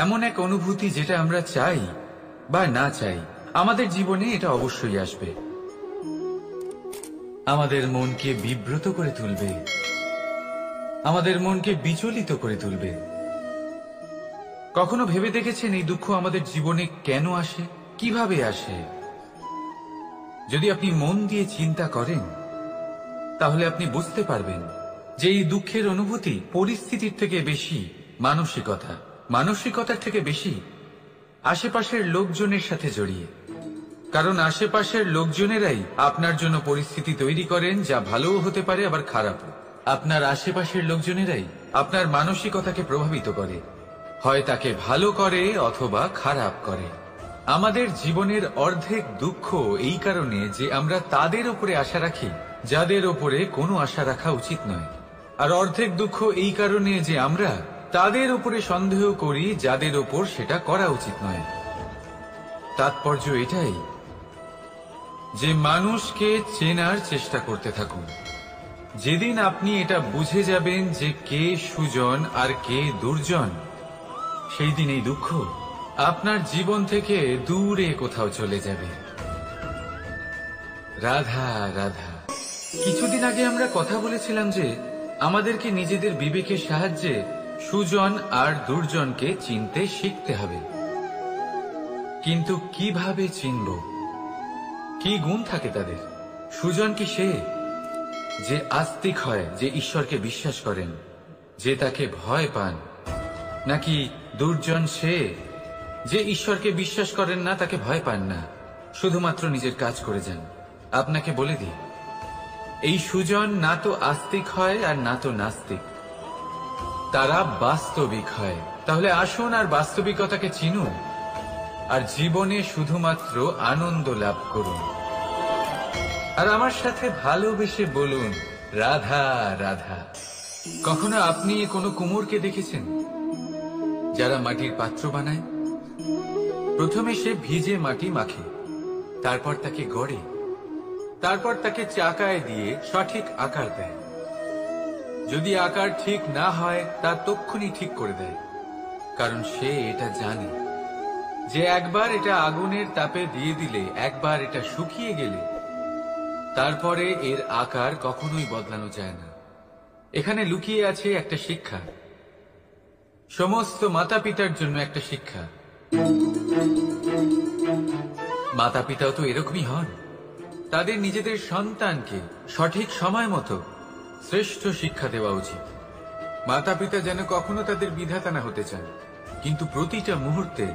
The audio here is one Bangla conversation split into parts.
এমন এক অনুভূতি যেটা আমরা চাই বা না চাই, আমাদের জীবনে এটা অবশ্যই আসবে। আমাদের মনকে বিব্রত করে তুলবে, আমাদের মনকে বিচলিত করে তুলবে। কখনো ভেবে দেখেছেন এই দুঃখ আমাদের জীবনে কেন আসে, কিভাবে আসে? যদি আপনি মন দিয়ে চিন্তা করেন তাহলে আপনি বুঝতে পারবেন যে এই দুঃখের অনুভূতি পরিস্থিতির থেকে বেশি মানসিকতার থেকে বেশি আশেপাশের লোকজনের সাথে জড়িয়ে। কারণ আশেপাশের লোকজনেরাই আপনার জন্য পরিস্থিতি তৈরি করেন, যা ভালোও হতে পারে আবার খারাপও। আপনার আশেপাশের লোকজনেরাই আপনার মানসিকতাকে প্রভাবিত করে, হয় তাকে ভালো করে অথবা খারাপ করে। আমাদের জীবনের অর্ধেক দুঃখ এই কারণে যে আমরা তাদের উপরে আশা রাখি যাদের ওপরে কোনো আশা রাখা উচিত নয়, আর অর্ধেক দুঃখ এই কারণে যে আমরা তাদের উপরে সন্দেহ করি যাদের ওপর সেটা করা উচিত নয়। তাৎপর্য এটাই যে মানুষকে চেনার চেষ্টা করতে থাকুন। যেদিন আপনি এটা বুঝে যাবেন যে কে সুজন আর কে দুর্জন, সেই দিন এই দুঃখ আপনার জীবন থেকে দূরে কোথাও চলে যাবে। রাধা রাধা। কিছুদিন আগে আমরা কথা বলেছিলাম যে আমাদেরকে নিজেদের বিবেকের সাহায্যে সুজন আর দুর্জনকে চিনতে শিখতে হবে। কিন্তু কিভাবে চিনব? কি গুণ থাকে তাদের? সুজন কি সে যে আস্তিক হয়, যে ঈশ্বরকে বিশ্বাস করেন, যে তাকে ভয় পান? নাকি দুর্জন সে যে ঈশ্বরকে বিশ্বাস করেন না, তাকে ভয় পান না, শুধুমাত্র নিজের কাজ করে যান? আপনাকে বলে দিই, এই সুজন না তো আস্তিক হয় আর না তো নাস্তিক, তারা বাস্তবিক হয়। তাহলে আসুন আর বাস্তবিকতাকে চিনুন আর জীবনে শুধুমাত্র আনন্দ লাভ করুন। আর আমার সাথে ভালোবেসে বলুন রাধা রাধা। কখনো আপনি কোনো কুমোরকে দেখেছেন যারা মাটির পাত্র বানায়? প্রথমে সে ভিজে মাটি মাখে, তারপর তাকে গড়ে, তারপর তাকে চাকায় দিয়ে সঠিক আকার দেয়। যদি আকার ঠিক না হয় তা তক্ষুনি ঠিক করে দেয়, কারণ সে এটা জানে যে একবার এটা আগুনের তাপে দিয়ে দিলে, একবার এটা শুকিয়ে গেলে তারপরে এর আকার কখনোই বদলানো যায় না। এখানে লুকিয়ে আছে একটা শিক্ষা, সমস্ত মাতা পিতার জন্য একটা শিক্ষা। মাতা পিতাও তো এরকমই হন, তাদের নিজেদের সন্তানকে সঠিক সময় মতো শ্রেষ্ঠ শিক্ষা দেওয়া উচিত। মাতা পিতা যেন কখনো তাদের বিধাতা না হতে চান, কিন্তু প্রতিটা মুহূর্তে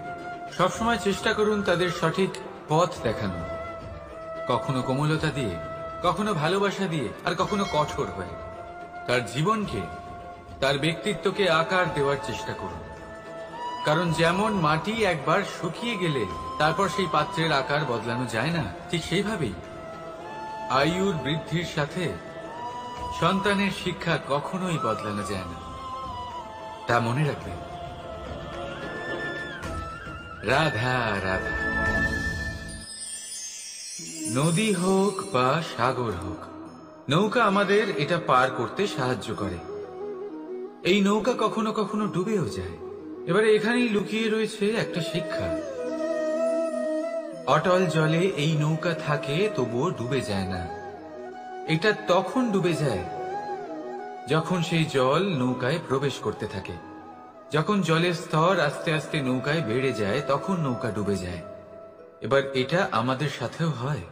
সবসময় চেষ্টা করুন তাদের সঠিক পথ দেখানো, কখনো কোমলতা দিয়ে, কখনো ভালোবাসা দিয়ে, আর কখনো কঠোর হয়ে। তার জীবনকে, তার ব্যক্তিত্বকে আকার দেওয়ার চেষ্টা করুন। কারণ যেমন মাটি একবার শুকিয়ে গেলে তারপর সেই পাত্রের আকার বদলানো যায় না, ঠিক সেইভাবেই আয়ুর বৃদ্ধির সাথে সন্তানের শিক্ষা কখনোই বদলানো যায় না। তা মনে রাখবেন। রাধা রাধা। নদী হোক বা সাগর হোক, নৌকা আমাদের এটা পার করতে সাহায্য করে। এই নৌকা কখনো কখনো ডুবেও যায়। এবারে এখানেই লুকিয়ে রয়েছে একটা শিক্ষা। অটল জলে এই নৌকা থাকে, তবুও ডুবে যায় না। এটা তখন ডুবে যায় যখন সেই জল নৌকায় প্রবেশ করতে থাকে। যখন জলের স্তর আস্তে আস্তে নৌকায় বেড়ে যায়, তখন নৌকা ডুবে যায়। এবার এটা আমাদের সাথেও হয়।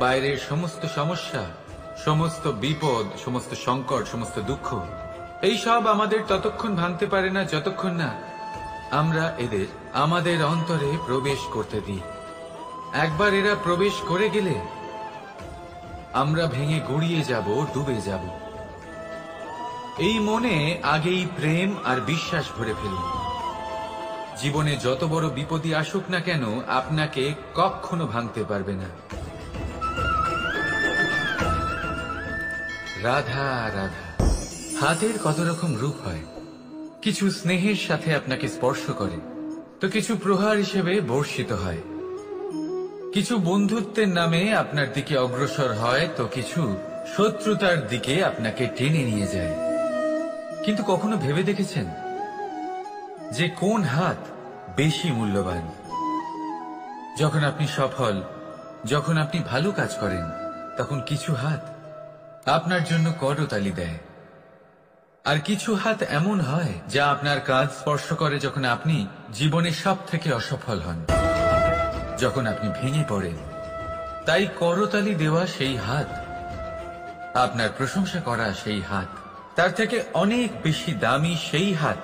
বাইরের সমস্ত সমস্যা, সমস্ত বিপদ, সমস্ত সংকট, সমস্ত দুঃখ, এই সব আমাদের ততক্ষণ ভাঙতে পারে না যতক্ষণ না আমরা এদের আমাদের অন্তরে প্রবেশ করতে দিই। একবার এরা প্রবেশ করে গেলে আমরা ভেঙে গড়িয়ে যাব, ডুবে যাব। এই মনে আগেই প্রেম আর বিশ্বাস ভরে ফেলুন। জীবনে যত বড় বিপদই আসুক না কেন, আপনাকে কখনো ভাঙতে পারবে না। রাধা রাধা। হাতের কত রকম রূপ হয়। কিছু স্নেহের সাথে আপনাকে স্পর্শ করে, তো কিছু প্রহার হিসেবে বর্ষিত হয়। কিছু বন্ধুত্বের নামে আপনার দিকে অগ্রসর হয়, তো কিছু শত্রুতার দিকে আপনাকে টেনে নিয়ে যায়। কিন্তু কখনো ভেবে দেখেছেন যে কোন হাত বেশি মূল্যবান। যখন আপনি সফল, যখন আপনি ভালো কাজ করেন, তখন কিছু হাত আপনার জন্য করতালি দেয়, আর কিছু হাত এমন হয় যা আপনার কাঁধ স্পর্শ করে যখন আপনি জীবনে সব থেকে অসফল হন, যখন আপনি ভেঙে পড়েন। তাই করতালি দেওয়া সেই হাত, আপনার প্রশংসা করা সেই হাত, তার থেকে অনেক বেশি দামি সেই হাত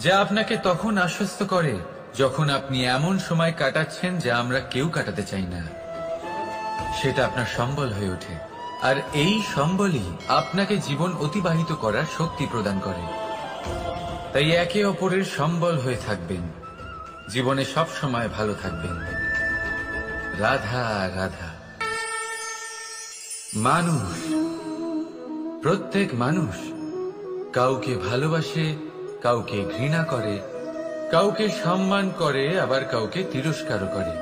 যা আপনাকে তখন আশ্বস্ত করে যখন আপনি এমন সময় কাটাচ্ছেন যা আমরা কেউ কাটাতে চাই না। সেটা আপনার সম্বল হয়ে ওঠে, আর এই সম্বলই আপনাকে জীবন অতিবাহিত করার শক্তি প্রদান করে। তাই একে অপরের সম্বল হয়ে থাকবেন, জীবনে সব সময় ভালো থাকবেন। রাধা রাধা। মানুষ, প্রত্যেক মানুষ কাউকে ভালোবাসে, কাউকে ঘৃণা করে, কাউকে সম্মান করে, আবার কাউকে তিরস্কারও করে।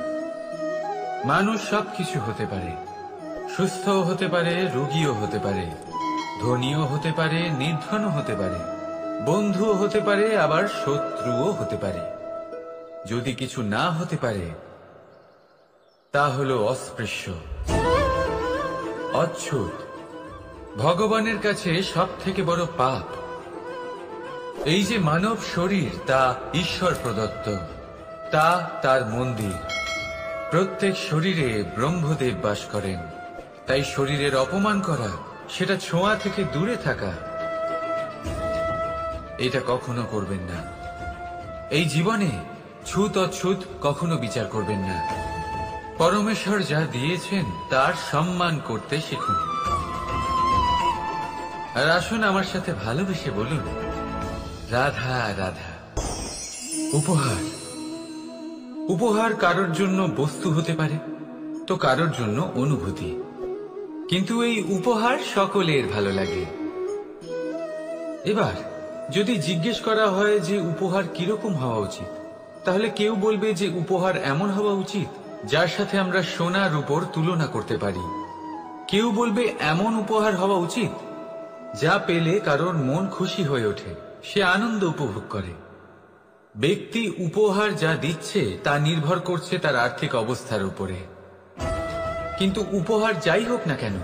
মানুষ সবকিছু হতে পারে, সুস্থও হতে পারে, রোগীও হতে পারে, ধনীও হতে পারে, নির্ধনও হতে পারে, বন্ধুও হতে পারে, আবার শত্রুও হতে পারে। যদি কিছু না হতে পারে তা হলো অস্পৃশ্য, অচ্ছুত। ভগবানের কাছে সব থেকে বড় পাপ এই যে মানব শরীর, তা ঈশ্বর প্রদত্ত, তা তার মন্দির। প্রত্যেক শরীরে ব্রহ্মদেব বাস করেন, তাই শরীরের অপমান করা, সেটা ছোঁয়া থেকে দূরে থাকা, এটা কখনো করবেন না। এই জীবনে ছুত অছুত কখনো বিচার করবেন না। পরমেশ্বর যা দিয়েছেন তার সম্মান করতে শিখুন। আর আসুন আমার সাথে ভালোবেসে বলুন, রাধা রাধা। উপহার, উপহার কারোর জন্য বস্তু হতে পারে, তো কারোর জন্য অনুভূতি। কিন্তু এই উপহার সকলের ভালো লাগে। এবার যদি জিজ্ঞেস করা হয় যে উপহার কিরকম হওয়া উচিত, তাহলে কেউ বলবে যে উপহার এমন হওয়া উচিত যার সাথে আমরা সোনা রূপোর তুলনা করতে পারি। কেউ বলবে এমন উপহার হওয়া উচিত যা পেলে কারোর মন খুশি হয়ে ওঠে, সে আনন্দ উপভোগ করে। ব্যক্তি উপহার যা দিচ্ছে তা নির্ভর করছে তার আর্থিক অবস্থার উপরে। কিন্তু উপহার যাই হোক না কেন,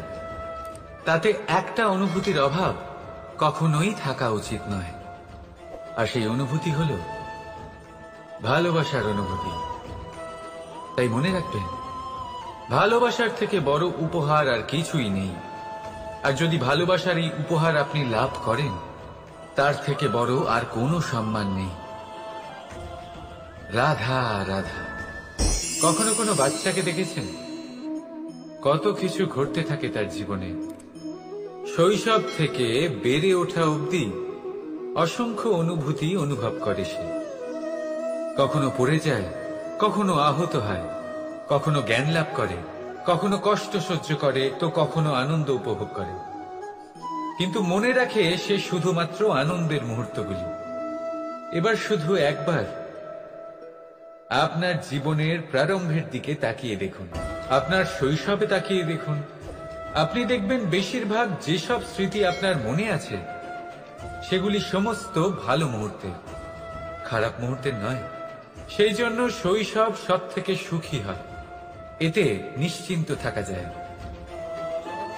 তাতে একটা অনুভূতির অভাব কখনোই থাকা উচিত নয়, আর সেই অনুভূতি হল ভালোবাসার অনুভূতি। তাই মনে রাখবেন, ভালোবাসার থেকে বড় উপহার আর কিছুই নেই। আর যদি ভালোবাসার এই উপহার আপনি লাভ করেন, তার থেকে বড় আর কোনো সম্মান নেই। রাধা রাধা। কখনো কোনো বাচ্চাকে দেখেছেন? কত কিছু ঘটতে থাকে তার জীবনে। শৈশব থেকে বেড়ে ওঠা অবধি অসংখ্য অনুভূতি অনুভব করে সে। কখনো পড়ে যায়, কখনো আহত হয়, কখনো জ্ঞান লাভ করে, কখনো কষ্ট সহ্য করে, তো কখনো আনন্দ উপভোগ করে। কিন্তু মনে রাখে সে শুধুমাত্র আনন্দের মুহূর্তগুলি। এবার শুধু একবার আপনার জীবনের প্রারম্ভের দিকে তাকিয়ে দেখুন, আপনার শৈশবে তাকিয়ে দেখুন। আপনি দেখবেন বেশিরভাগ যেসব স্মৃতি আপনার মনে আছে সেগুলি সমস্ত ভালো মুহূর্তে, খারাপ মুহূর্তের নয়। সেই জন্য শৈশব সব থেকে সুখী হয়, এতে নিশ্চিন্ত থাকা যায়।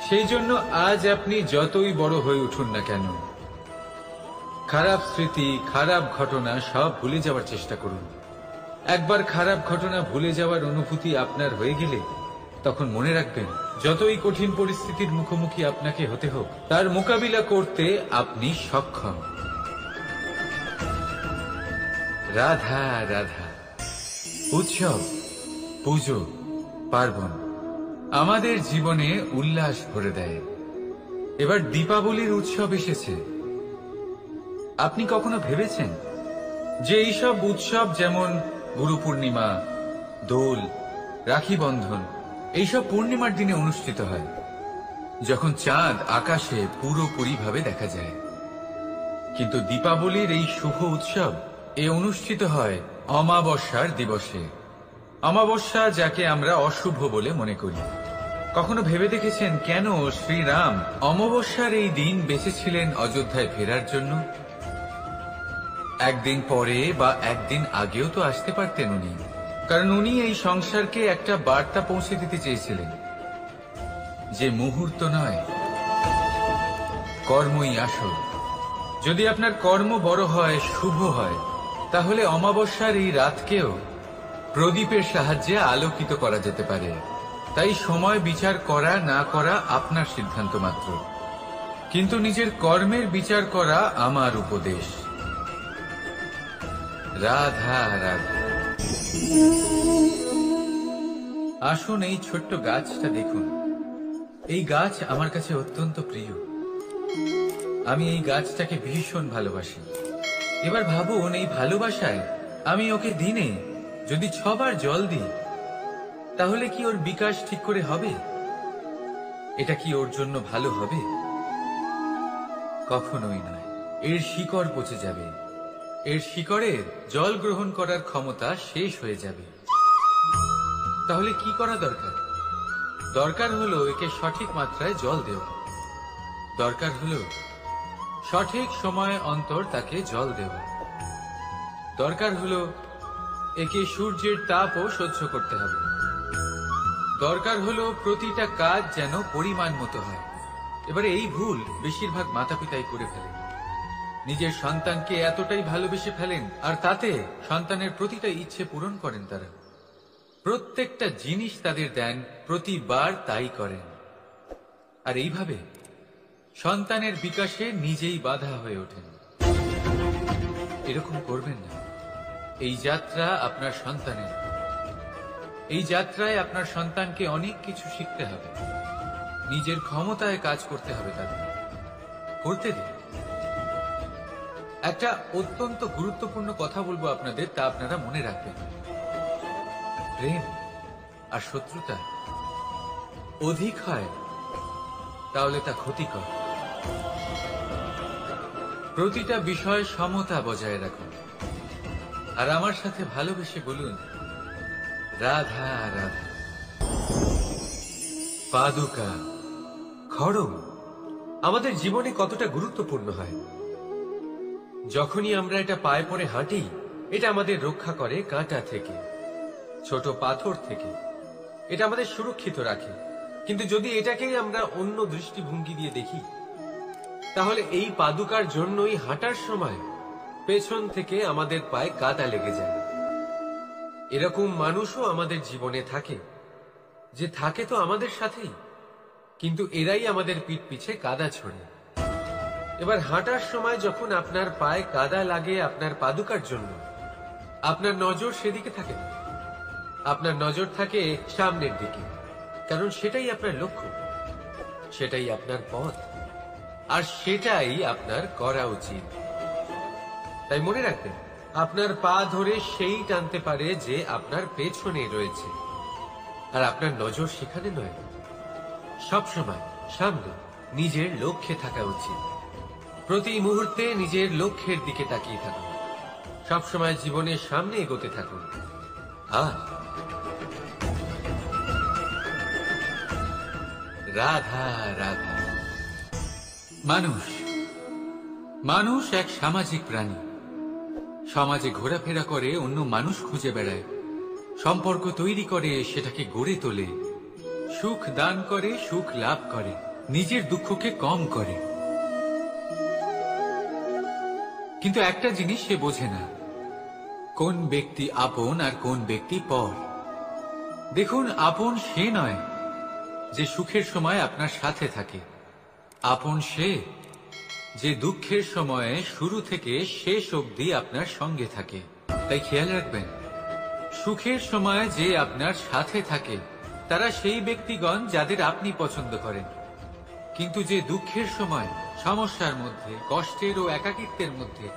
সেই জন্য আজ আপনি যতই বড় হয়ে উঠুন না কেন, খারাপ স্মৃতি, খারাপ ঘটনা সব ভুলে যাওয়ার চেষ্টা করুন। একবার খারাপ ঘটনা ভুলে যাওয়ার অনুভূতি আপনার হয়ে গেলে তখন মনে রাখবেন, যতই কঠিন পরিস্থিতির মুখোমুখি আপনাকে হতে হোক, তার মোকাবিলা করতে আপনি সক্ষম। রাধা রাধা। উৎসব, পুজো, পার্বণ আমাদের জীবনে উল্লাস ভরে দেয়। এবার দীপাবলির উৎসব এসেছে। আপনি কখনো ভেবেছেন যে এইসব উৎসব যেমন গুরু পূর্ণিমা, দোল, রাখি বন্ধন, এইসব পূর্ণিমার দিনে অনুষ্ঠিত হয়, যখন চাঁদ আকাশে পুরোপুরিভাবে দেখা যায়। কিন্তু দীপাবলির এই শুভ উৎসব অনুষ্ঠিত হয় অমাবস্যার দিবসে। অমাবস্যা যাকে আমরা অশুভ বলে মনে করি। কখনো ভেবে দেখেছেন কেন শ্রীরাম অমাবস্যার এই দিন বেঁচেছিলেন অযোধ্যায় ফেরার জন্য? একদিন পরে বা একদিন আগেও তো আসতে পারতেন উনি, কারণ উনি এই সংসারকে একটা বার্তা পৌঁছে দিতে চেয়েছিলেন যে মুহূর্ত নয়, কর্মই আসল। যদি আপনার কর্ম বড় হয়, শুভ হয়, তাহলে অমাবস্যার এই রাতকেও প্রদীপের সাহায্যে আলোকিত করা যেতে পারে। তাই সময় বিচার করা না করা আপনার সিদ্ধান্ত মাত্র, কিন্তু নিজের কর্মের বিচার করা আমার উপদেশ। রাধা রাধা। আসুন এই ছোট্ট গাছটা দেখুন। এই গাছ আমার কাছে অত্যন্ত প্রিয়। আমি এই গাছটাকে ভীষণ ভালোবাসি। এবার ভাবুন, এই ভালোবাসায় আমি ওকে দিনে যদি 6 বার জল দিই, তাহলে কি ওর বিকাশ ঠিক করে হবে? এটা কি ওর জন্য ভালো হবে? কখনোই নয়। এর শিকড় পচে যাবে, এর শিকড়ের জল গ্রহণ করার ক্ষমতা শেষ হয়ে যাবে। তাহলে কি করা দরকার? দরকার হলো একে সঠিক মাত্রায় জল দেওয়া। দরকার হলো সঠিক সময় অন্তর তাকে জল দেওয়া। দরকার হলো একে সূর্যের তাপও সহ্য করতে হবে। দরকার হলো প্রতিটা কাজ যেন পরিমাণ মতো হয়। এবারে এই ভুল বেশিরভাগ মাতা পিতাই করে ফেলেন। নিজের সন্তানকে এতটাই ভালোবেসে ফেলেন, আর তাতে সন্তানের প্রতিটা ইচ্ছে পূরণ করেন। তারা প্রত্যেকটা জিনিস তাদের দেন, প্রতিবার তাই করেন। আর এইভাবে সন্তানের বিকাশে নিজেই বাধা হয়ে ওঠেন। এরকম করবেন না। এই যাত্রা আপনার সন্তানের। এই যাত্রায় আপনার সন্তানকে অনেক কিছু শিখতে হবে। নিজের ক্ষমতায় কাজ করতে হবে তাদের। করতে দিন। একটা অত্যন্ত গুরুত্বপূর্ণ কথা বলবো আপনাদের, তা আপনারা মনে রাখবেন। প্রেম আর শত্রুতা অধিক হয় তাহলে তা ক্ষতিকর। প্রতিটা বিষয় সমতা বজায় রাখুন। আর আমার সাথে ভালোবেসে বলুন, রাধা রাধা। পাদুকা, খড়ম আমাদের জীবনে কতটা গুরুত্বপূর্ণ হয়। যখনই আমরা এটা পায়ে পরে হাঁটি, এটা আমাদের রক্ষা করে কাঁটা থেকে, ছোট পাথর থেকে। এটা আমাদের সুরক্ষিত রাখে। কিন্তু যদি এটাকেই আমরা অন্য দৃষ্টিভঙ্গি দিয়ে দেখি, তাহলে এই পাদুকার জন্যই হাঁটার সময় পেছন থেকে আমাদের পায়ে কাদা লেগে যায়। এরকম মানুষও আমাদের জীবনে থাকে, যে থাকে তো আমাদের সাথেই, কিন্তু এরাই আমাদের পিঠ পিছে কাদা ছড়ে। এবার হাঁটার সময় যখন আপনার পায়ে কাদা লাগে আপনার পাদুকার জন্য, আপনার নজর সেদিকে থাকে না। আপনার নজর থাকে সামনের দিকে, কারণ সেটাই আপনার লক্ষ্য, সেটাই আপনার পথ, আর সেটাই আপনার করা উচিত। তাই মনে রাখবেন, আপনার পা ধরে সেই টানতে পারে যে আপনার পেছনে রয়েছে, আর আপনার নজর সেখানে নয়। সবসময় সামনে নিজের লক্ষ্যে থাকা উচিত। প্রতি মুহূর্তে নিজের লক্ষ্যের দিকে তাকিয়ে থাকুন। সবসময় জীবনের সামনে এগোতে থাকুন। আর রাধা রাধা। মানুষ মানুষ এক সামাজিক প্রাণী। সমাজে ঘোরাফেরা করে, অন্য মানুষ খুঁজে বেড়ায়, সম্পর্ক তৈরি করে, সেটাকে গড়ে তোলে, সুখ দান করে, সুখ লাভ করে, নিজের দুঃখকে কম করে। কিন্তু একটা জিনিস সে বোঝে না, কোন ব্যক্তি আপন আর কোন ব্যক্তি পর। দেখুন, আপন সে নয় যে সুখের সময় আপনার সাথে থাকে। আপন সে যে দুঃখের সময়ে শুরু থেকে শেষ অবধি আপনার সঙ্গে থাকে। তাই খেয়াল রাখবেন, সুখের সময় যে আপনার সাথে থাকে তারা সেই ব্যক্তিগণ যাদের আপনি পছন্দ করেন। কিন্তু যে দুঃখের সময়, সমস্যার মধ্যে, কষ্টের ও একাকিত্বের মধ্যে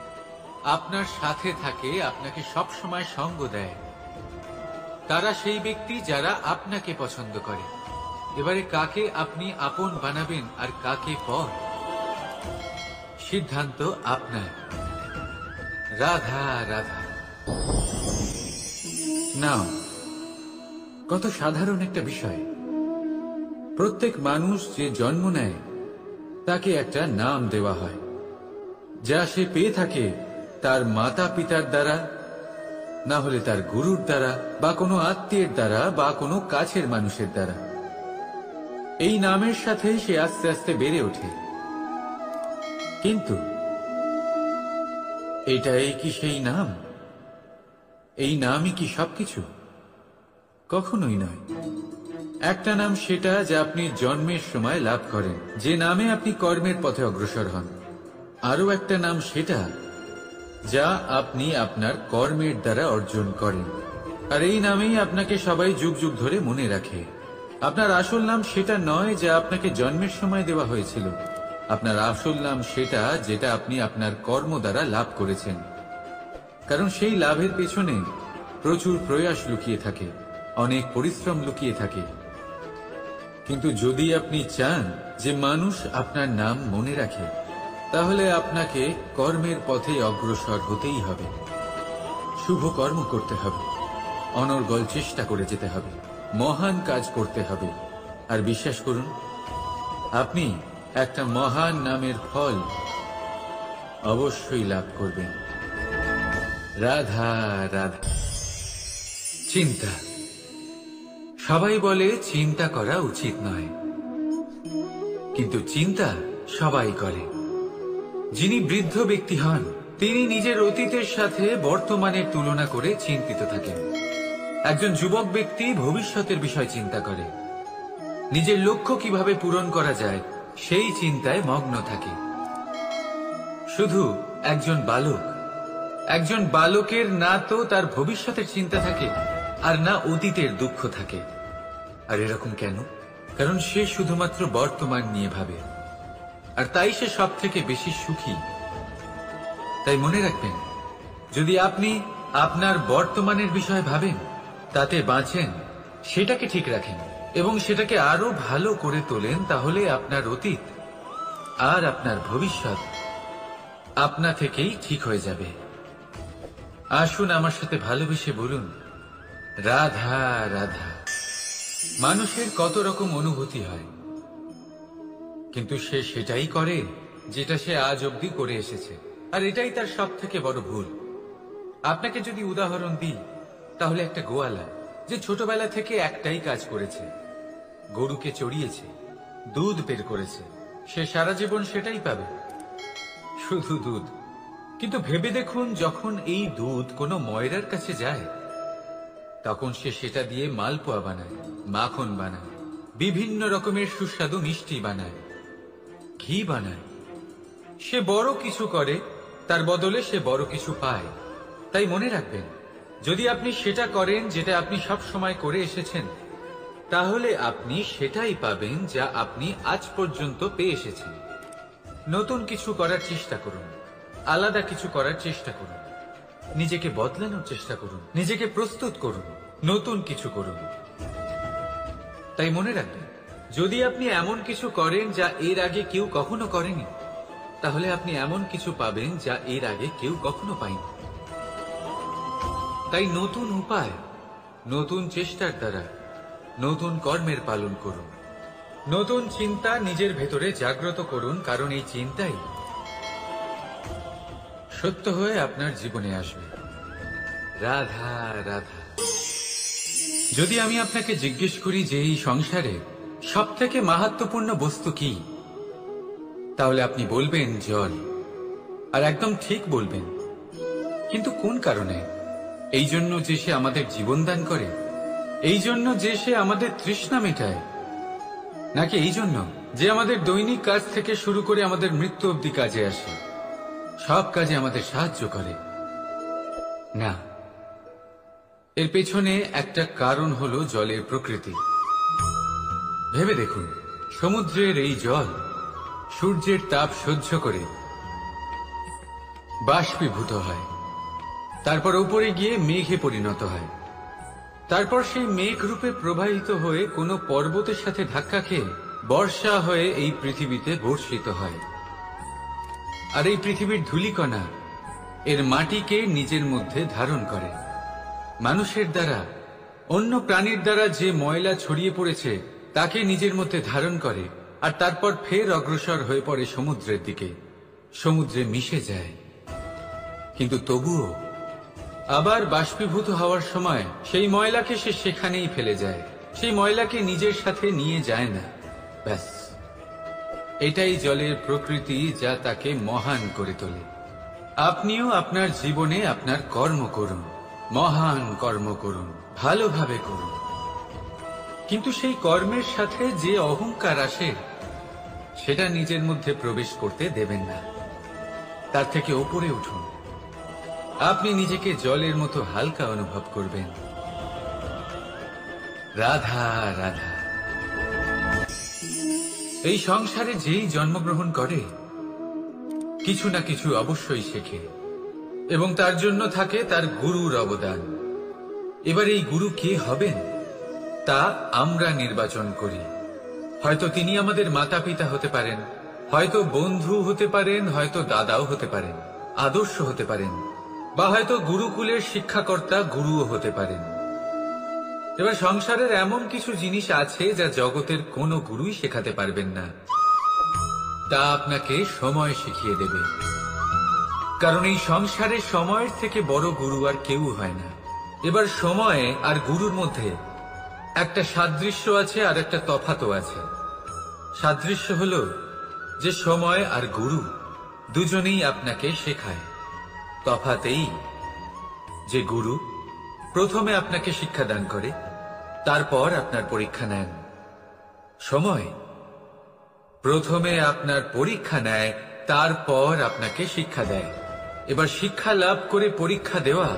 আপনার সাথে থাকে, আপনাকে সব সময় সঙ্গ দেয়, তারা সেই ব্যক্তি যারা আপনাকে পছন্দ করে। এবারে কাকে আপনি আপন বানাবেন আর কাকে পর, সিদ্ধান্ত আপনার। রাধা রাধা। নাও, কত সাধারণ একটা বিষয়। প্রত্যেক মানুষ যে জন্ম নেয় তাকে একটা নাম দেওয়া হয়, যা সে পেয়ে থাকে তার মাতা পিতার দ্বারা, না হলে তার গুরুর দ্বারা, বা কোনো আত্মীয়ের দ্বারা, বা কোনো কাছের মানুষের দ্বারা। এই নামের সাথে সে আস্তে আস্তে বেড়ে ওঠে। কিন্তু এটাই কি সেই নাম? এই নামই কি সবকিছু? কখনোই নয়। একটা নাম সেটা যা আপনি জন্মের সময় লাভ করেন, যে নামে আপনি কর্মের পথে অগ্রসর হন। আরও একটা নাম সেটা যা আপনি আপনার কর্মের দ্বারা অর্জন করেন, আর এই নামেই আপনাকে সবাই যুগ যুগ ধরে মনে রাখে। আপনার আসল নাম সেটা নয় যা আপনাকে জন্মের সময় দেওয়া হয়েছিল। আপনার আসল নাম সেটা যেটা আপনি আপনার কর্ম দ্বারা লাভ করেছেন, কারণ সেই লাভের পেছনে প্রচুর প্রয়াস লুকিয়ে থাকে, অনেক পরিশ্রম লুকিয়ে থাকে। কিন্তু যদি আপনি চান যে মানুষ আপনার নাম মনে রাখে, তাহলে আপনাকে কর্মের পথে অগ্রসর হতেই হবে। শুভ কর্ম করতে হবে, অনর্গল চেষ্টা করে যেতে হবে, মহান কাজ করতে হবে। আর বিশ্বাস করুন, আপনি একটা মহান নামের ফল অবশ্যই লাভ করবেন। রাধা রাধা। চিন্তা। সবাই বলে চিন্তা করা উচিত নয়, কিন্তু চিন্তা সবাই করে। যিনি বৃদ্ধ ব্যক্তি হন, তিনি নিজের অতীতের সাথে বর্তমানের তুলনা করে চিন্তিত থাকেন। একজন যুবক ব্যক্তি ভবিষ্যতের বিষয় চিন্তা করে, নিজের লক্ষ্য কিভাবে পূরণ করা যায় সেই চিন্তায় মগ্ন থাকে। শুধু একজন বালকের না তো তার ভবিষ্যতের চিন্তা থাকে, আর না অতীতের দুঃখ থাকে। আর এরকম কেন? কারণ সে শুধুমাত্র বর্তমান নিয়ে ভাবে, আর তাই সে সব থেকে বেশি সুখী। তাই মনে রাখবেন, যদি আপনি আপনার বর্তমানের বিষয় ভাবেন, তাতে বাঁচেন, সেটাকে ঠিক রাখেন এবং সেটাকে আরো ভালো করে তোলেন, তাহলে আপনার অতীত আর আপনার ভবিষ্যৎ আপনা থেকেই ঠিক হয়ে যাবে। আসুন আমার সাথে ভালোবেসে বলুন, রাধা রাধা। মানুষের কত রকম অনুভূতি হয়, কিন্তু সে সেটাই করে যেটা সে আজ অবধি করে এসেছে, আর এটাই তার সব থেকে বড় ভুল। আপনাকে যদি উদাহরণ দিই, তাহলে একটা গোয়ালা যে ছোটবেলা থেকে একটাই কাজ করেছে, গরুকে চড়িয়েছে, দুধ বের করেছে, সে সারা জীবন সেটাই পাবে, শুধু দুধ। কিন্তু ভেবে দেখুন, যখন এই দুধ কোনো ময়রার কাছে যায়, তখন সে সেটা দিয়ে মালপোয়া বানায়, মাখন বানায়, বিভিন্ন রকমের সুস্বাদু মিষ্টি বানায়, ঘি বানায়। সে বড় কিছু করে, তার বদলে সে বড় কিছু পায়। তাই মনে রাখবেন, যদি আপনি সেটা করেন যেটা আপনি সব সময় করে এসেছেন, তাহলে আপনি সেটাই পাবেন যা আপনি আজ পর্যন্ত পেয়ে এসেছেন। নতুন কিছু করার চেষ্টা করুন, আলাদা কিছু করার চেষ্টা করুন, নিজেকে বদলানোর চেষ্টা করুন, নিজেকে প্রস্তুত করুন, নতুন কিছু করুন। তাই মনে রাখবেন, যদি আপনি এমন কিছু করেন যা এর আগে কেউ কখনো করেনি, তাহলে আপনি এমন কিছু পাবেন যা এর আগে কেউ কখনো পায়নি। তাই নতুন উপায়, নতুন চেষ্টার দ্বারা নতুন কর্মের পালন করুন। নতুন চিন্তা নিজের ভেতরে জাগ্রত করুন, কারণ এই চিন্তাই সত্য হয়ে আপনার জীবনে আসবে। রাধা রাধা। যদি আমি আপনাকে জিজ্ঞেস করি যে এই সংসারে সব থেকে মাহাত্ম্যপূর্ণ বস্তু কি, তাহলে আপনি বলবেন জল। আর একদম ঠিক বলবেন। কিন্তু কোন কারণে? এই জন্য যে সে আমাদের জীবন দান করে? এই জন্য যে সে আমাদের তৃষ্ণা মেটায়? নাকি এই জন্য যে আমাদের দৈনিক কাজ থেকে শুরু করে আমাদের মৃত্যু অবধি কাজে আসে, সব কাজে আমাদের সাহায্য করে? না, এর পেছনে একটা কারণ হলো জলের প্রকৃতি। ভেবে দেখুন, সমুদ্রের এই জল সূর্যের তাপ সহ্য করে বাষ্পীভূত হয়, তারপর উপরে গিয়ে মেঘে পরিণত হয়, তারপর সেই মেঘ রূপে প্রবাহিত হয়ে কোনো পর্বতের সাথে ধাক্কা খেয়ে বর্ষা হয়ে এই পৃথিবীতে বর্ষিত হয়। আর এই পৃথিবীর ধূলিকণা এর মাটিকে নিজের মধ্যে ধারণ করে। মানুষের দ্বারা, অন্য প্রাণীর দ্বারা যে ময়লা ছড়িয়ে পড়েছে তাকে নিজের মধ্যে ধারণ করে, আর তারপর ফের অগ্রসর হয়ে পড়ে সমুদ্রের দিকে, সমুদ্রে মিশে যায়। কিন্তু তবুও আবার বাষ্পীভূত হওয়ার সময় সেই ময়লাকে সে সেখানেই ফেলে যায়, সেই ময়লাকে নিজের সাথে নিয়ে যায় না। ব্যাস, এটাই জলের প্রকৃতি, যা তাকে মহান করে তোলে। আপনিও আপনার জীবনে আপনার কর্ম করুন, মহান কর্ম করুন, ভালোভাবে করুন, কিন্তু সেই কর্মের সাথে যে অহংকার আসে সেটা নিজের মধ্যে প্রবেশ করতে দেবেন না। তার থেকে ওপরে উঠুন। আপনি নিজেকে জলের মতো হালকা অনুভব করবেন। রাধা রাধা। এই সংসারে যেই জন্মগ্রহণ করে কিছু না কিছু অবশ্যই শেখে, এবং তার জন্য থাকে তার গুরুর অবদান। এবার এই গুরু কে হবেন তা আমরা নির্বাচন করি। হয়তো তিনি আমাদের মাতা পিতা হতে পারেন, হয়তো বন্ধু হতে পারেন, হয়তো দাদাও হতে পারেন, আদর্শ হতে পারেন, বা হয়তো গুরুকুলের শিক্ষাকর্তা গুরুও হতে পারেন। এবার সংসারের এমন কিছু জিনিস আছে যা জগতের কোনো গুরুই শেখাতে পারবেন না, তা আপনাকে সময় শিখিয়ে দেবে। কারণ এই সংসারে সময়ের থেকে বড় গুরু আর কেউ হয় না। এবার সময় আর গুরুর মধ্যে একটা সাদৃশ্য আছে আর একটা তফাতও আছে। সাদৃশ্য হলো যে সময় আর গুরু দুজনেই আপনাকে শেখায়। তফাতেই যে গুরু প্রথমে আপনাকে শিক্ষাদান করে, তারপর আপনার পরীক্ষা নেন। সময় প্রথমে আপনার পরীক্ষা নেয়, তারপর আপনাকে শিক্ষা দেয়। এবার শিক্ষা লাভ করে পরীক্ষা দেওয়া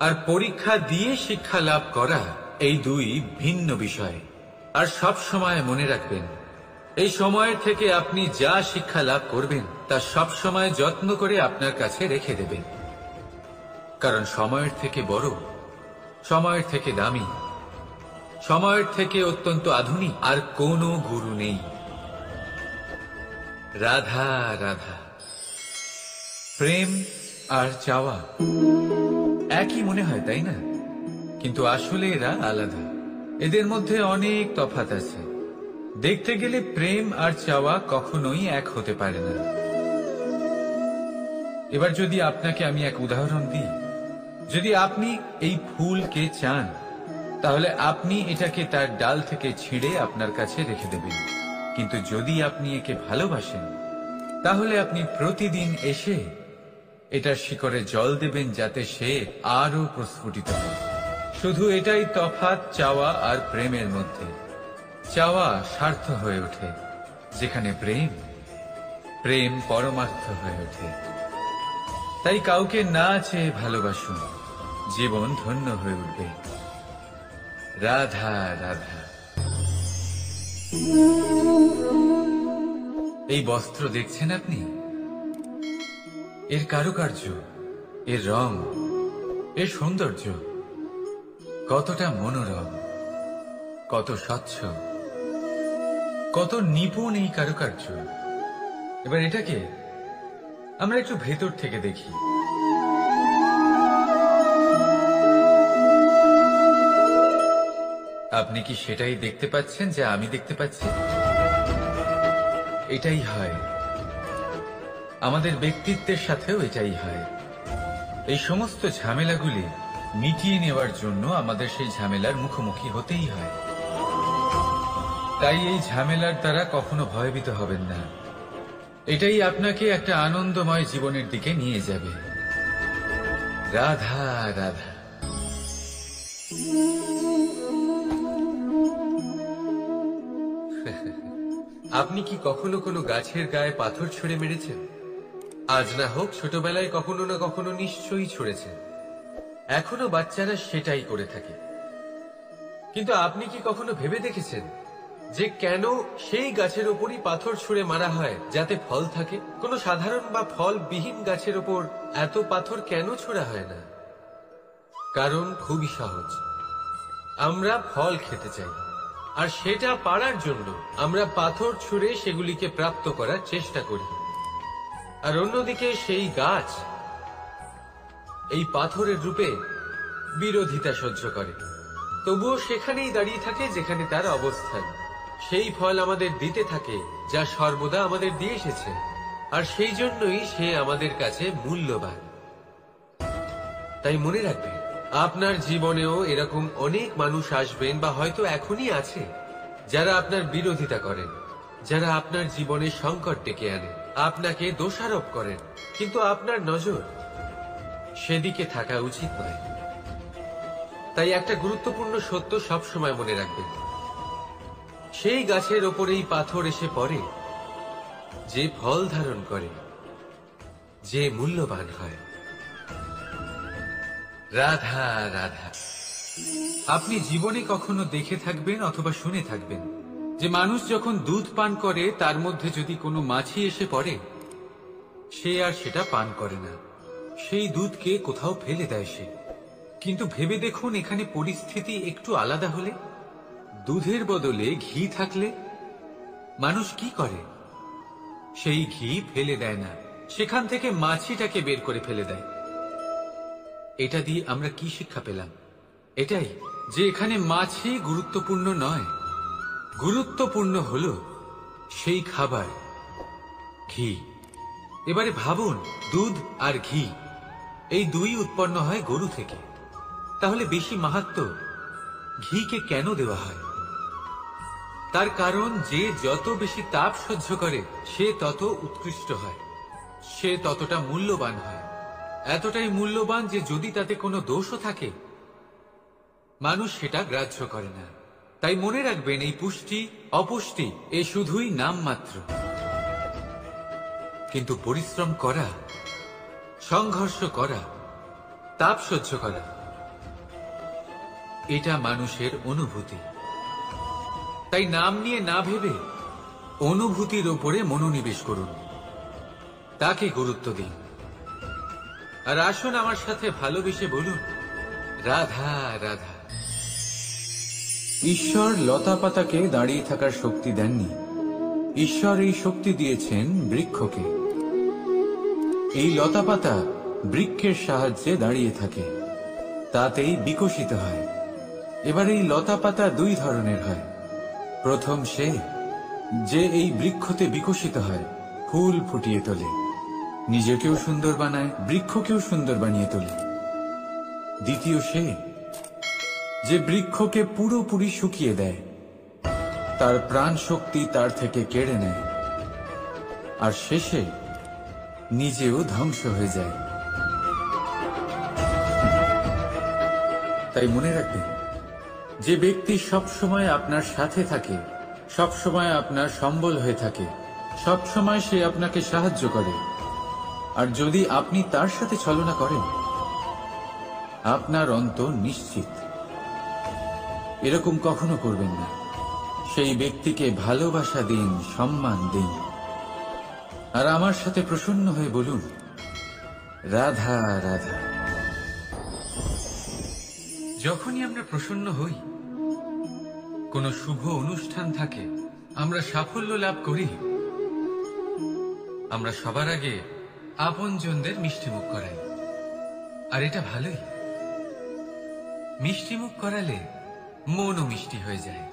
আর পরীক্ষা দিয়ে শিক্ষা লাভ করা এই দুই ভিন্ন বিষয়। আর সব সময় মনে রাখবেন, এই সময়ের থেকে আপনি যা শিক্ষা লাভ করবেন তা সব সময় যত্ন করে আপনার কাছে রেখে দেবেন। কারণ সময়ের থেকে বড়, সময়ের থেকে দামি, সময়ের থেকে অত্যন্ত আধুনিক আর কোনো গুরু নেই। রাধা রাধা। প্রেম আর চাওয়া একই মনে হয়, তাই না? কিন্তু আসলে এরা আলাদা। এদের মধ্যে অনেক তফাৎ আছে। দেখতে গেলে প্রেম আর চাওয়া কখনোই এক হতে পারে না। এবার যদি আপনাকে আমি এক উদাহরণ দিই, যদি আপনি এই ফুলকে চান, তাহলে আপনি এটাকে তার ডাল থেকে ছিঁড়ে আপনার কাছে রেখে দেবেন। কিন্তু যদি আপনি একে ভালোবাসেন, তাহলে আপনি প্রতিদিন এসে এটার শিকড়ে জল দেবেন, যাতে সে আরো প্রস্ফুটিত হয়। শুধু এটাই তফাৎ চাওয়া আর প্রেমের মধ্যে। চাওয়া স্বার্থ হয়ে ওঠে, যেখানে প্রেম প্রেম পরমার্থ হয়ে ওঠে। তাই কাউকে না চেয়ে ভালোবাসুন, জীবন ধন্য হয়ে উঠবে। রাধা রাধা। এই বস্ত্র দেখছেন আপনি? এর কারুকার্য, এর রং, এর সৌন্দর্য কতটা মনোরম, কত স্বচ্ছ, কত নিপুণ এই কারুকার্য। এবার এটাকে আমরা একটু ভেতর থেকে দেখি। আপনি কি সেটাই দেখতে পাচ্ছেন যা আমি দেখতে পাচ্ছি? এটাই হয় আমাদের ব্যক্তিত্বের সাথেও, এটাই হয়। এই সমস্ত ঝামেলাগুলি মিটিয়ে নেওয়ার জন্য আমাদের সেই ঝামেলার মুখোমুখি হতেই হয়। তাই এই ঝামেলার দ্বারা কখনো ভয়ভীত হবেন না। এটাই আপনাকে একটা আনন্দময় জীবনের দিকে নিয়ে যাবে। রাধা রাধা। আপনি কি কখনো কোনো গাছের গায়ে পাথর ছুঁড়ে মেরেছেন? আজ না হোক, ছোটবেলায় কখনো না কখনো নিশ্চয়ই ছুঁড়েছেন। এখনো বাচ্চারা সেটাই করে থাকে। কিন্তু আপনি কি কখনো ভেবে দেখেছেন যে কেন সেই গাছের ওপরই পাথর ছুঁড়ে মারা হয় যাতে ফল থাকে? কোনো সাধারণ বা ফলবিহীন গাছের ওপর এত পাথর কেন ছোড়া হয় না? কারণ খুবই সহজ। আমরা ফল খেতে চাই, আর সেটা পারার জন্য আমরা পাথর ছুঁড়ে সেগুলিকে প্রাপ্ত করার চেষ্টা করি। আর অন্যদিকে সেই গাছ এই পাথরের রূপে বিরোধিতা সহ্য করে, তবুও সেখানেই দাঁড়িয়ে থাকে যেখানে তার অবস্থান। সেই ফল আমাদের দিতে থাকে যা সর্বদা আমাদের দিয়ে এসেছে, আর সেই জন্যই সে আমাদের কাছে মূল্যবান। তাই মনে রাখবেন, আপনার জীবনেও এরকম অনেক মানুষ আসবেন বা হয়তো এখনই আছে, যারা আপনার বিরোধিতা করেন, যারা আপনার জীবনে সংকট ডেকে আনেন, আপনাকে দোষারোপ করেন, কিন্তু আপনার নজর সেদিকে থাকা উচিত নয়। তাই একটা গুরুত্বপূর্ণ সত্য সবসময় মনে রাখবেন, সেই গাছের ওপরেই পাথর এসে পড়ে যে ফল ধারণ করে, যে মূল্যবান হয়। রাধা রাধা। আপনি জীবনে কখনো দেখে থাকবেন অথবা শুনে থাকবেন যে মানুষ যখন দুধ পান করে তার মধ্যে যদি কোনো মাছি এসে পড়ে, সে আর সেটা পান করে না, সেই দুধকে কোথাও ফেলে দেয় সে। কিন্তু ভেবে দেখুন, এখানে পরিস্থিতি একটু আলাদা হলে, দুধের বদলে ঘি থাকলে মানুষ কি করে? সেই ঘি ফেলে দেয় না, সেখান থেকে মাছিটাকে বের করে ফেলে দেয়। এটা দিয়ে আমরা কি শিক্ষা পেলাম? এটাই যে এখানে মাছি গুরুত্বপূর্ণ নয়, গুরুত্বপূর্ণ হল সেই খাবার, ঘি। এবারে ভাবুন, দুধ আর ঘি এই দুই উৎপন্ন হয় গরু থেকে, তাহলে বেশি মাহাত্ম্য ঘিকে কেন দেওয়া হয়? তার কারণ, যে যত বেশি তাপ সহ্য করে সে তত উৎকৃষ্ট হয়, সে ততটা মূল্যবান হয়। এতটাই মূল্যবান যে যদি তাতে কোনো দোষও থাকে, মানুষ সেটা গ্রাহ্য করে না। তাই মনে রাখবেন, এই পুষ্টি অপুষ্টি এ শুধুই নামমাত্র, কিন্তু পরিশ্রম করা, সংঘর্ষ করা, তাপ সহ্য করা, এটা মানুষের অনুভূতি। তাই নাম নিয়ে না ভেবে অনুভূতির ওপরে মনোনিবেশ করুন, তাকে গুরুত্ব দিন। আর আসুন আমার সাথে ভালোবেসে বলুন, রাধা রাধা। ঈশ্বর লতা পাতাকে দাঁড়িয়ে থাকার শক্তি দেননি, ঈশ্বর এই শক্তি দিয়েছেন বৃক্ষকে। এই লতা পাতা বৃক্ষের সাহায্যে দাঁড়িয়ে থাকে, তাতেই বিকশিত হয়। এবার এই লতা পাতা দুই ধরনের হয়। প্রথম সে যে এই বৃক্ষতে বিকশিত হয়, ফুল ফুটিয়ে তোলে, নিজেকেও সুন্দর বানায়, বৃক্ষকেও সুন্দর বানিয়ে তোলে। দ্বিতীয় সে যে বৃক্ষকে পুরোপুরি শুকিয়ে দেয়, তার প্রাণ শক্তি তার থেকে কেড়ে নেয়, আর শেষে নিজেও ধ্বংস হয়ে যায়। তাই মনে রাখবেন, যে ব্যক্তি সবসময় আপনার সাথে থাকে, সবসময় আপনার সম্বল হয়ে থাকে, সবসময় সে আপনাকে সাহায্য করে, আর যদি আপনি তার সাথে ছলনা করেন, আপনার অন্ত নিশ্চিত। এরকম কখনো করবেন না। সেই ব্যক্তিকে ভালোবাসা দিন, সম্মান দিন, আর আমার সাথে প্রসন্ন হয়ে বলুন, রাধা রাধা। যখনই আমরা প্রসন্ন হই, কোনো শুভ অনুষ্ঠান থাকে, আমরা সাফল্য লাভ করি, আমরা সবার আগে আপনজনদের মিষ্টিমুখ করাই। আর এটা ভালোই, মিষ্টিমুখ করালে মনও মিষ্টি হয়ে যায়।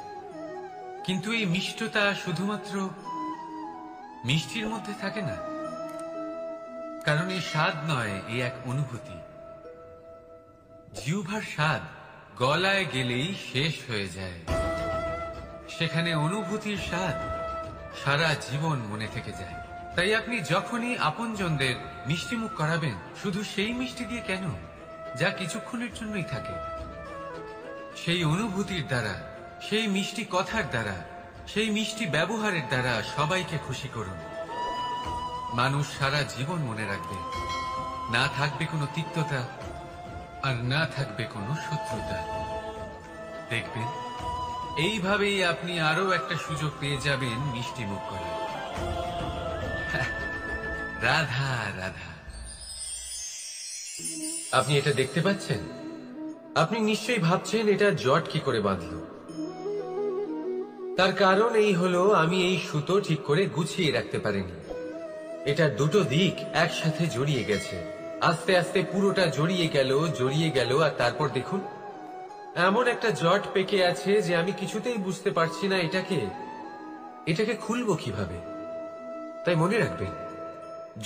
কিন্তু এই মিষ্টতা শুধুমাত্র মিষ্টির মধ্যে থাকে না, কারণ এই স্বাদ নয়, এই এক অনুভূতি। জিহ্বার স্বাদ গলায় গেলেই শেষ হয়ে যায়, সেখানে অনুভূতির স্বাদ সারা জীবন মনে থেকে যায়। তাই আপনি যখনই আপনজনদের মিষ্টিমুখ করাবেন, শুধু সেই মিষ্টি দিয়ে কেন, যা কিছুক্ষণের জন্যই থাকে, সেই অনুভূতির দ্বারা, সেই মিষ্টি কথার দ্বারা, সেই মিষ্টি ব্যবহারের দ্বারা সবাইকে খুশি করুন। মানুষ সারা জীবন মনে রাখবে, না থাকবে কোনো তিক্ততা, আর না থাকবে কোনো শত্রুতা। দেখবেন, এইভাবেই আপনি আরো একটা সুযোগ পেয়ে যাবেন মিষ্টি মুখ করার। রাধা রাধা। আপনি এটা দেখতে পাচ্ছেন? আপনি নিশ্চয়ই ভাবছেন এটা জট কি করে বাঁধল। তার কারণ এই হলো, আমি এই সুতো ঠিক করে গুছিয়ে রাখতে পারিনি। এটা দুটো দিক একসাথে জড়িয়ে গেছে, আস্তে আস্তে পুরোটা জড়িয়ে গেল, আর তারপর দেখুন এমন একটা জট পেকে আছে যে আমি কিছুতেই বুঝতে পারছি না এটাকে খুলবো কিভাবে। তাই মনে রাখবেন,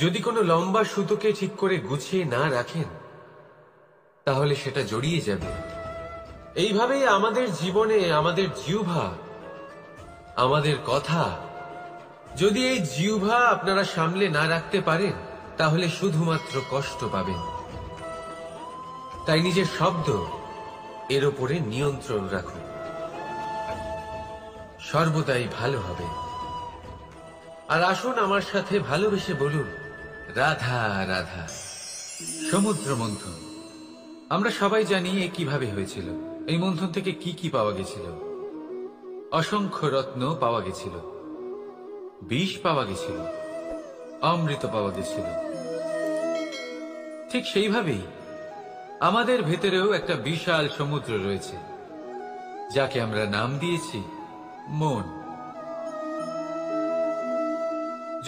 যদি কোনো লম্বা সুতোকে ঠিক করে গুছিয়ে না রাখেন, তাহলে সেটা জড়িয়ে যাবে। এইভাবেই আমাদের জীবনে আমাদের জিহ্বা, আমাদের কথা, যদি এই জিহ্বা আপনারা সামলে না রাখতে পারেন তাহলে শুধুমাত্র কষ্ট পাবেন। তাই নিজের শব্দ এর উপরে নিয়ন্ত্রণ রাখুন, সর্বদাই ভালো হবে। আর আসুন আমার সাথে ভালোবেসে বলুন, রাধা রাধা। সমুদ্র মন্থন, আমরা সবাই জানি এ কিভাবে হয়েছিল। এই মন্থন থেকে কি কি পাওয়া গেছিল? অসংখ্য রত্ন পাওয়া গেছিল, বিষ পাওয়া গেছিল, অমৃত পাওয়া গেছিল। ঠিক সেইভাবেই আমাদের ভেতরেও একটা বিশাল সমুদ্র রয়েছে, যাকে আমরা নাম দিয়েছি মন।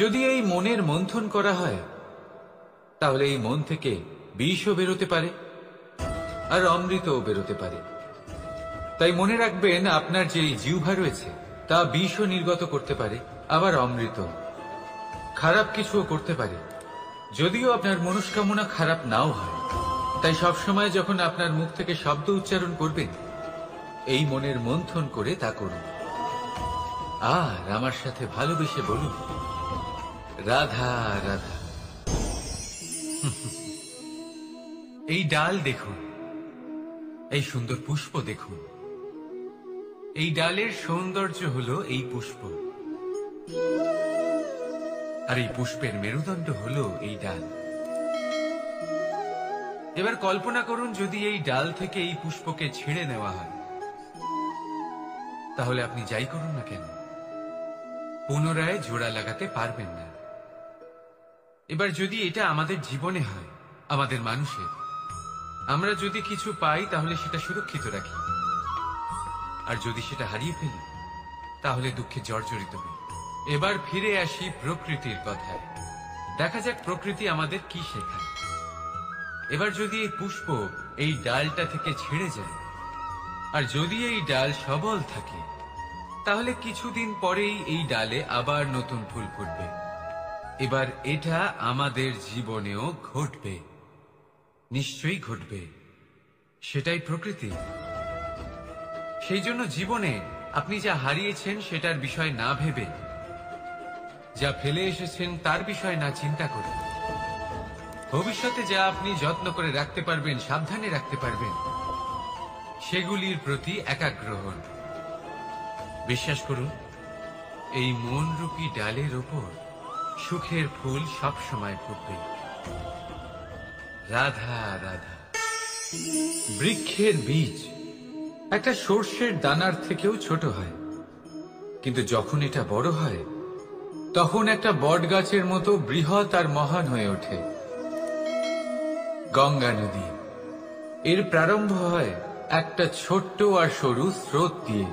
যদি এই মনের মন্থন করা হয় তাহলে এই মন থেকে বিষও বেরোতে পারে আর অমৃতও বেরোতে পারে। তাই মনে রাখবেন, আপনার যে জিহ্বা রয়েছে তা বিষও নির্গত করতে পারে, আবার অমৃত, খারাপ কিছুও করতে পারে, যদিও আপনার মনস্কামনা খারাপ নাও হয়। তাই সবসময় যখন আপনার মুখ থেকে শব্দ উচ্চারণ করবেন, এই মনের মন্থন করে তা করুন। আর আমার সাথে ভালোবেসে বলুন, রাধা রাধা। এই ডাল দেখুন, এই সুন্দর পুষ্প দেখুন। এই ডালের সৌন্দর্য হলো এই পুষ্প, আর এই পুষ্পের মেরুদণ্ড হলো এই ডাল। এবার কল্পনা করুন, যদি এই ডাল থেকে এই পুষ্পকে ছিঁড়ে নেওয়া হয়, তাহলে আপনি যাই করুন না কেন পুনরায় জোড়া লাগাতে পারবেন না। এবার যদি এটা আমাদের জীবনে হয়, আমাদের মানুষের, আমরা যদি কিছু পাই তাহলে সেটা সুরক্ষিত রাখি, আর যদি সেটা হারিয়ে ফেলি তাহলে দুঃখে জর্জরিত হই। এবার ফিরে আসি প্রকৃতির কথায়। দেখা যাক প্রকৃতি আমাদের কি শেখায়। এবার যদি এই পুষ্প এই ডালটা থেকে ছিঁড়ে যায়, আর যদি এই ডাল সবল থাকে, তাহলে কিছুদিন পরেই এই ডালে আবার নতুন ফুল ফুটবে। এবার এটা আমাদের জীবনেও ঘটবে, নিশ্চয়ই ঘটবে। সেটাই প্রকৃতি। সেই জন্য জীবনে আপনি যা হারিয়েছেন সেটার বিষয় না ভেবে, যা ফেলে এসেছেন তার বিষয় না চিন্তা করে, ভবিষ্যতে যা আপনি যত্ন করে রাখতে পারবেন, সাবধানে রাখতে পারবেন, সেগুলির প্রতি একাগ্র হন। বিশ্বাস করুন, এই মনরূপী ডালের ওপর সুখের ফুল সব সময় ফুটবে। রাধা রাধা। বৃক্ষের বীজ একটা সর্ষের দানার থেকেও ছোট হয়, কিন্তু যখন এটা বড় হয় তখন একটা বট গাছের মতো বৃহৎ আর মহান হয়ে ওঠে। গঙ্গা নদী, এর প্রারম্ভ হয় একটা ছোট্ট আর সরু স্রোত দিয়ে,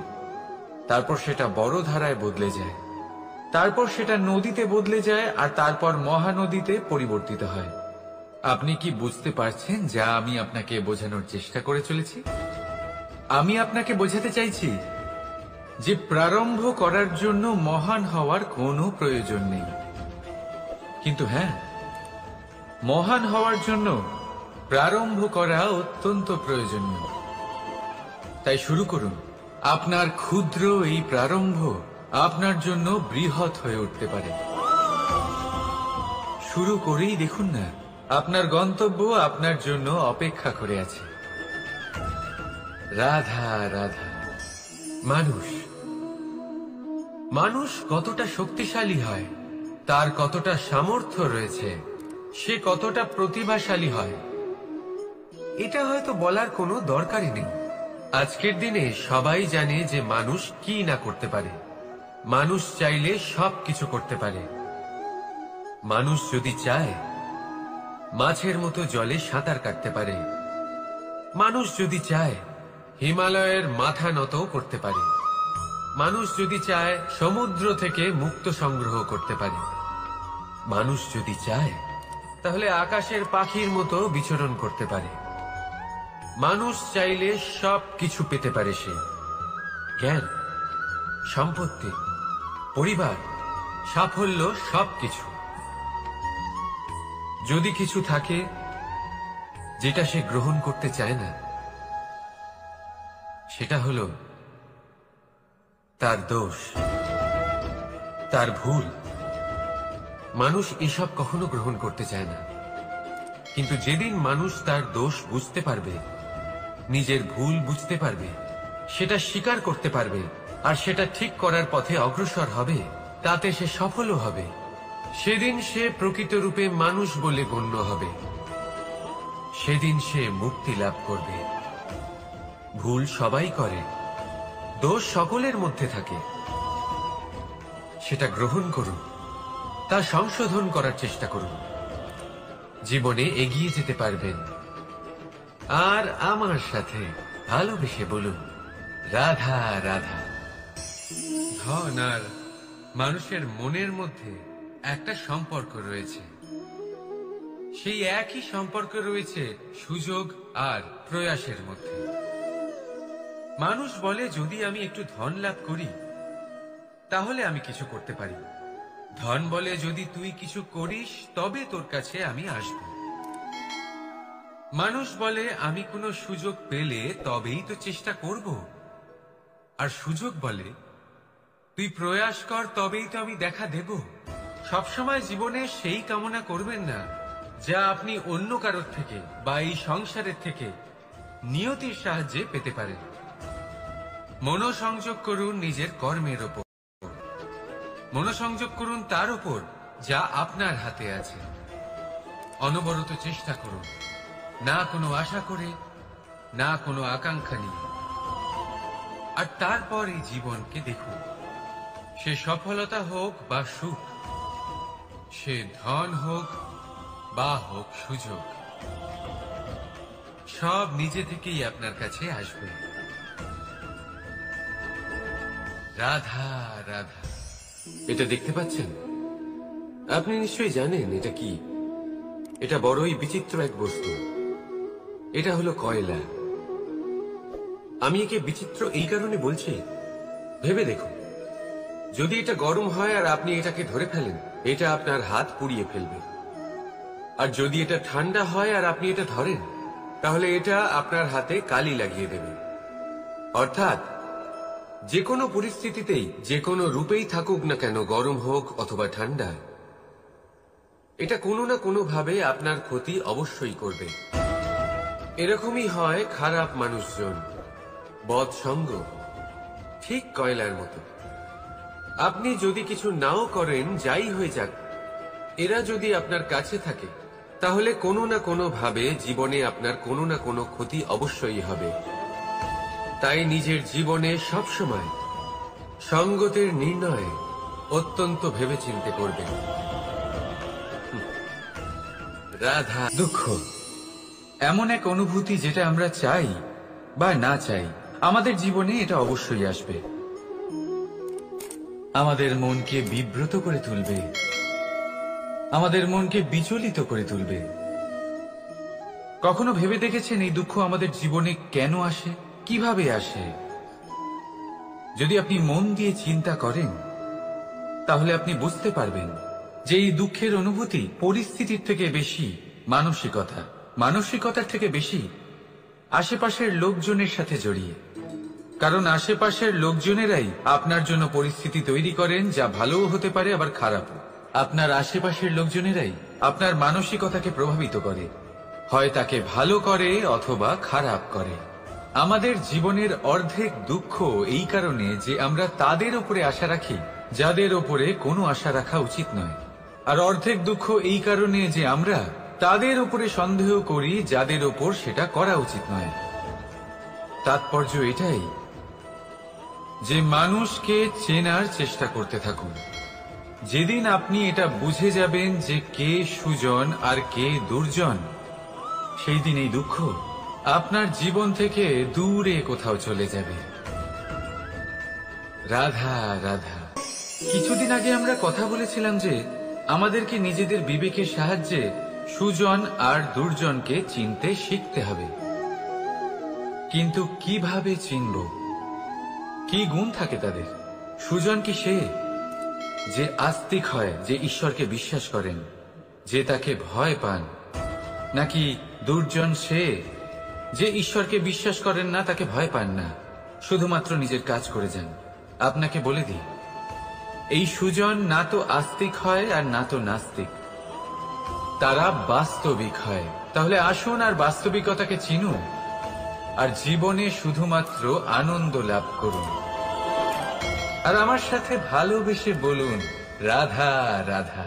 তারপর সেটা বড় ধারায় বদলে যায়, তারপর সেটা নদীতে বদলে যায়, আর তারপর মহানদীতে পরিবর্তিত হয়। আপনি কি বুঝতে পারছেন যা আমি আপনাকে বোঝানোর চেষ্টা করে চলেছি? আমি আপনাকে বোঝাতে চাইছি যে প্রারম্ভ করার জন্য মহান হওয়ার কোনো প্রয়োজন নেই, কিন্তু হ্যাঁ, মহান হওয়ার জন্য প্রারম্ভ করা অত্যন্ত প্রয়োজনীয়। তাই শুরু করুন। আপনার ক্ষুদ্র এই প্রারম্ভ আপনার জন্য বৃহৎ হয়ে উঠতে পারে। শুরু করেই দেখুন না, আপনার গন্তব্য আপনার জন্য অপেক্ষা করে আছে। রাধা রাধা। মানুষ কতটা শক্তিশালী হয়, তার কতটা সামর্থ্য রয়েছে, সে কতটা প্রতিভাশালী হয়, এটা হয়তো বলার কোনো দরকারই নেই। আজকের দিনে সবাই জানে যে মানুষ কি না করতে পারে। মানুষ চাইলে সবকিছু করতে পারে। মানুষ যদি চায় মাছের মতো জলে সাঁতার কাটতে পারে। মানুষ যদি চায় হিমালয়ের মাথা নত করতে পারে। মানুষ যদি চায় সমুদ্র থেকে মুক্ত সংগ্রহ করতে পারে। মানুষ যদি চায় তাহলে আকাশের পাখির মতো বিচরণ করতে পারে। মানুষ চাইলে সব কিছু পেতে পারে। সে জ্ঞান, সম্পত্তি, পরিবার, সাফল্য, সবকিছু। যদি কিছু থাকে যেটা সে গ্রহণ করতে চায় না, সেটা হলো তার দোষ, তার ভুল। মানুষ এসব কখনো গ্রহণ করতে চায় না, কিন্তু যেদিন মানুষ তার দোষ বুঝতে পারবে, নিজের ভুল বুঝতে পারবে, সেটা স্বীকার করতে পারবে, আর সেটা ঠিক করার পথে অগ্রসর হবে, তাতে সে সফলও হবে, সেদিন সে প্রকৃত রূপে মানুষ বলে গণ্য হবে। সেদিন সে মুক্তি লাভ করবে। ভুল সবাই করে, দোষ সকলের মধ্যে থাকে। সেটা গ্রহণ করুন, তা সংশোধন করার চেষ্টা করুন, জীবনে এগিয়ে যেতে পারবেন। আর আমার সাথে ভালোবেসে বলুন, রাধা রাধা। ধন আর মানুষের মনের মধ্যে একটা সম্পর্ক রয়েছে। সেই একই সম্পর্ক রয়েছে সুযোগ আর প্রয়াসের মধ্যে। মানুষ বলে, যদি আমি একটু ধন লাভ করি তাহলে আমি কিছু করতে পারি। ধন বলে, যদি তুই কিছু করিস তবে তোর কাছে আমি আসব। মানুষ বলে, আমি কোনো সুযোগ পেলে তবেই তো চেষ্টা করব। আর সুযোগ বলে, তুই প্রয়াস কর তবেই তো আমি দেখা দেব। সবসময় জীবনে সেই কামনা করবেন না যা আপনি অন্য কারোর থেকে বা এই সংসারের থেকে নিয়তির সাহায্যে পেতে পারেন। মনোসংযোগ করুন নিজের কর্মের ওপর, মনোসংযোগ করুন তার উপর যা আপনার হাতে আছে। অনবরত চেষ্টা করুন, না কোনো আশা করে, না কোনো আকাঙ্ক্ষা নিয়ে। আর তারপর এই জীবনকে দেখুন, সে সফলতা হোক বা সুখ, সে ধন হোক বা হোক সুযোগ, সব নিজে থেকেই আপনার কাছে আসবে। রাধা রাধা। এটা দেখতে পাচ্ছেন? আপনি নিশ্চয়ই জানেন এটা কি। এটা বড়ই বিচিত্র এক বস্তু। এটা হলো কয়লা। আমি একে বিচিত্র এই কারণে বলছি, ভেবে দেখুন, যদি এটা গরম হয় আর আপনি এটাকে ধরে ফেলেন, এটা আপনার হাত পুড়িয়ে ফেলবে। আর যদি এটা ঠান্ডা হয় আর আপনি এটা ধরেন, তাহলে এটা আপনার হাতে কালি লাগিয়ে দেবে। অর্থাৎ যে কোনো পরিস্থিতিতেই, যে কোনো রূপেই থাকুক না কেন, গরম হোক অথবা ঠান্ডা, এটা কোনো না কোনো ভাবে আপনার ক্ষতি অবশ্যই করবে। এরকমই হয় খারাপ মানুষজন, বদসঙ্গ, ঠিক কয়লার মতো। আপনি যদি কিছু নাও করেন, যাই হয়ে যাক, এরা যদি আপনার কাছে থাকে, তাহলে কোনো না কোনো ভাবে জীবনে আপনার কোনো না কোনো ক্ষতি অবশ্যই হবে। তাই নিজের জীবনে সবসময় সঙ্গতের নির্ণয় অত্যন্ত ভেবেচিন্তে করবেন। রাধা। দুঃখ এমন এক অনুভূতি যেটা আমরা চাই বা না চাই, আমাদের জীবনে এটা অবশ্যই আসবে। আমাদের মনকে বিব্রত করে তুলবে, আমাদের মনকে বিচলিত করে তুলবে। কখনো ভেবে দেখেছেন এই দুঃখ আমাদের জীবনে কেন আসে, কিভাবে আসে? যদি আপনি মন দিয়ে চিন্তা করেন, তাহলে আপনি বুঝতে পারবেন যে এই দুঃখের অনুভূতি পরিস্থিতির থেকে বেশি মানসিকতার থেকে বেশি আশেপাশের লোকজনের সাথে জড়িয়ে। কারণ আশেপাশের লোকজনেরাই আপনার জন্য পরিস্থিতি তৈরি করেন, যা ভালোও হতে পারে আবার খারাপও। আপনার আশেপাশের লোকজনেরাই আপনার মানসিকতাকে প্রভাবিত করে, হয় তাকে ভালো করে অথবা খারাপ করে। আমাদের জীবনের অর্ধেক দুঃখ এই কারণে যে আমরা তাদের উপরে আশা রাখি যাদের ওপরে কোনো আশা রাখা উচিত নয়, আর অর্ধেক দুঃখ এই কারণে যে আমরা তাদের উপরে সন্দেহ করি যাদের ওপর সেটা করা উচিত নয়। তাৎপর্য এটাই যে মানুষকে চেনার চেষ্টা করতে থাকুন। যেদিন আপনি এটা বুঝে যাবেন যে কে সুজন আর কে দুর্জন, সেই দিন এই দুঃখ আপনার জীবন থেকে দূরে কোথাও চলে যাবে। রাধা রাধা। কিছুদিন আগে আমরা কথা বলেছিলাম যে আমাদেরকে নিজেদের বিবেকের সাহায্যে সুজন আর দুর্জনকে চিনতে শিখতে হবে। কিন্তু কিভাবে চিনব? কি গুণ থাকে তাদের? সুজন কি সে যে আস্তিক হয়, যে ঈশ্বরকে বিশ্বাস করেন, যে তাকে ভয় পান, নাকি দুর্জন সে যে ঈশ্বরকে বিশ্বাস করেন না, তাকে ভয় পান না, শুধুমাত্র নিজের কাজ করে যান? আপনাকে বলে দিই, এই সুজন না তো আস্তিক হয় আর না তো নাস্তিক, তারা বাস্তবিক হয়। তাহলে আসুন আর বাস্তবিকতাকে চিনুন আর জীবনে শুধুমাত্র আনন্দ লাভ করুন। আর আমার সাথে ভালোবেসে বলুন, রাধা রাধা।